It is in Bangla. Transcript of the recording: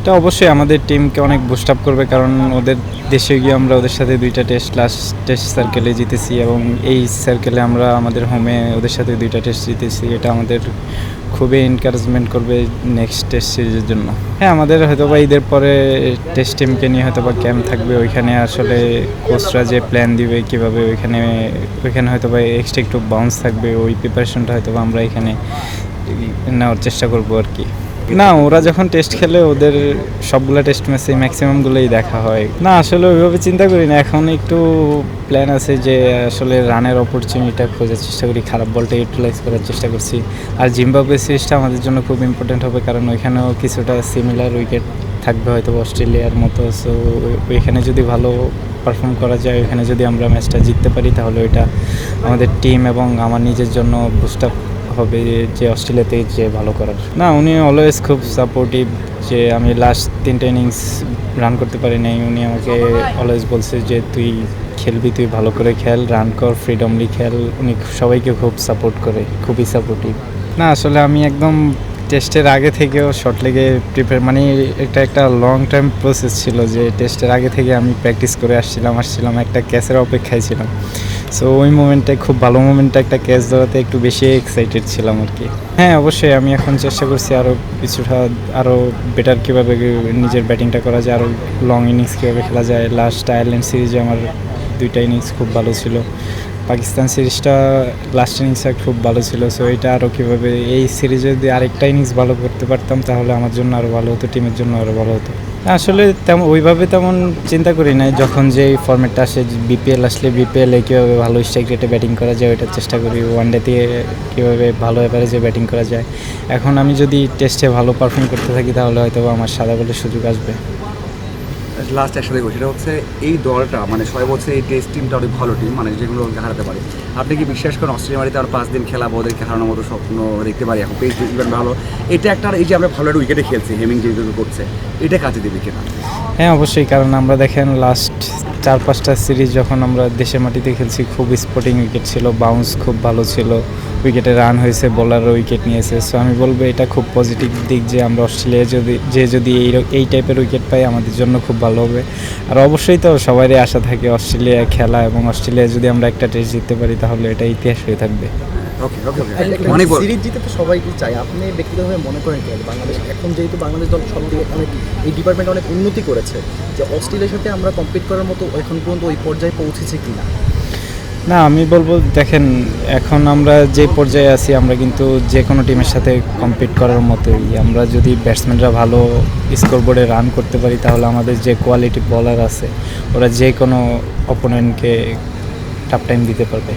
এটা অবশ্যই আমাদের টিমকে অনেক বুস্ট আপ করবে, কারণ ওদের দেশে গিয়ে আমরা ওদের সাথে 2টা টেস্ট লাস্ট টেস্ট সার্কেলে জিতেছি এবং এই সার্কেলে আমরা আমাদের হোমে ওদের সাথে 2টা টেস্ট জিতেছি। এটা আমাদের খুবই এনকারেজমেন্ট করবে নেক্সট টেস্ট সিরিজের জন্য। হ্যাঁ, আমাদের হয়তোবা ঈদের পরে টেস্ট টিমকে নিয়ে হয়তোবা ক্যাম্প থাকবে, ওইখানে আসলে কোচরা যে প্ল্যান দিবে কীভাবে ওইখানে হয়তোবা এক্সট্রা একটু বাউন্স থাকবে, ওই প্রিপারেশনটা হয়তোবা আমরা এখানে নেওয়ার চেষ্টা করবো আর কি। না, ওরা যখন টেস্ট খেলে ওদের সবগুলো টেস্ট ম্যাচে ম্যাক্সিমামগুলোই দেখা হয়। না, আসলে ওইভাবে চিন্তা করি না, এখন একটু প্ল্যান আছে যে আসলে রানের অপরচুনিটিটা খোঁজার চেষ্টা করি, খারাপ বলটা ইউটিলাইজ করার চেষ্টা করছি। আর জিম্বাবুয়ে সিরিজটা আমাদের জন্য খুব ইম্পর্টেন্ট হবে, কারণ ওইখানেও কিছুটা সিমিলার উইকেট থাকবে হয়তো অস্ট্রেলিয়ার মতো। সো ওইখানে যদি ভালো পারফর্ম করা যায়, ওইখানে যদি আমরা ম্যাচটা জিততে পারি, তাহলে ওইটা আমাদের টিম এবং আমার নিজের জন্য বুস্ট আপ হবে যে অস্ট্রেলিয়াতে যে ভালো করার। না, উনি অলওয়েজ খুব সাপোর্টিভ। যে আমি লাস্ট 3টা ইনিংস রান করতে পারি নাই, উনি আমাকে অলওয়েজ বলছে যে তুই খেলবি, তুই ভালো করে খেল, রান কর, ফ্রিডমলি খেল। উনি সবাইকে খুব সাপোর্ট করে, খুবই সাপোর্টিভ। না, আসলে আমি একদম টেস্টের আগে থেকেও শর্ট লেগে প্রিপেয়ার, মানে এটা একটা লং টাইম প্রসেস ছিল যে টেস্টের আগে থেকে আমি প্র্যাকটিস করে আসছিলাম, একটা ক্যাচের অপেক্ষায় ছিলাম। সো ওই মোমেন্টটায় খুব ভালো মোমেন্টে একটা ক্যাচ ধরাতে একটু বেশি এক্সাইটেড ছিলাম আর কি। হ্যাঁ, অবশ্যই আমি এখন চেষ্টা করছি আরও বেটার কীভাবে নিজের ব্যাটিংটা করা যায়, আরও লং ইনিংস কীভাবে খেলা যায়। লাস্ট আয়ারল্যান্ড সিরিজে আমার 2টা ইনিংস খুব ভালো ছিল, পাকিস্তান সিরিজটা লাস্ট ইনিংসটা খুব ভালো ছিল। সো এটা আরও কীভাবে এই সিরিজে যদি আরেকটা ইনিংস ভালো করতে পারতাম তাহলে আমার জন্য আরও ভালো হতো, টিমের জন্য আরও ভালো হতো। আসলে তেমন চিন্তা করি নাই, যখন যেই ফর্ম্যাটটা আসে, বিপিএল আসলে বিপিএলে কীভাবে ভালো স্ট্রাইক রেটে ব্যাটিং করা যায় ওইটার চেষ্টা করি, ওয়ানডেতে কীভাবে ভালো অ্যাভারেজে ব্যাটিং করা যায়। এখন আমি যদি টেস্টে ভালো পারফর্ম করতে থাকি তাহলে হয়তো আমার সাদা বলের সুযোগ আসবে। লাস্ট একসাথে বলছি, সেটা হচ্ছে এই দলটা মানে 6 বছর এই টেস্ট টিমটা অনেক ভালো টিম, মানে যেগুলো হারাতে পারে। আপনি কি বিশ্বাস করেন অস্ট্রেলিয়া বাড়িতে আর 5 দিন খেলা বা ওদেরকে হারানোর মতো স্বপ্ন দেখতে পারি এখন? পেস ইভেন ভালো, এটা একটা, এই যে আমরা ভালো একটা উইকেটে খেলছি, হেমিং যেগুলো করছে, এটা কাজে দেবে কিনা? হ্যাঁ, অবশ্যই, কারণ আমরা দেখেন লাস্ট 4-5টা সিরিজ যখন আমরা দেশের মাটিতে খেলছি খুব স্পোর্টিং উইকেট ছিল, বাউন্স খুব ভালো ছিল, উইকেটে রান হয়েছে, বোলারও উইকেট নিয়েছে। সো আমি বলবো এটা খুব পজিটিভ দিক যে আমরা অস্ট্রেলিয়া যদি এই টাইপের উইকেট পাই আমাদের জন্য খুব ভালো হবে। আর অবশ্যই তো সবারই আশা থাকে অস্ট্রেলিয়া খেলা, এবং অস্ট্রেলিয়া যদি আমরা একটা টেস্ট জিততে পারি তাহলে এটা ইতিহাস হয়ে থাকবে। অনেক সিরিজ জিতে তো সবাই চাই, আপনি ব্যক্তিগতভাবে মনে করেন কি বাংলাদেশ এখন যেহেতু বাংলাদেশ দল সব দিকে অনেক এই ডিপার্টমেন্টে অনেক উন্নতি করেছে, যে অস্ট্রেলিয়ার সাথে আমরা কম্পিট করার মতো এখন পর্যন্ত ওই পর্যায়ে পৌঁছেছে কিনা? না, আমি বলবো দেখেন এখন আমরা যে পর্যায়ে আছি আমরা কিন্তু যে কোনো টিমের সাথে কম্পিট করার মতোই। আমরা যদি ব্যাটসম্যানরা ভালো স্কোরবোর্ডে রান করতে পারি তাহলে আমাদের যে কোয়ালিটি বলার আছে ওরা যে কোনো অপোনেন্টকে টাফ টাইম দিতে পারবে।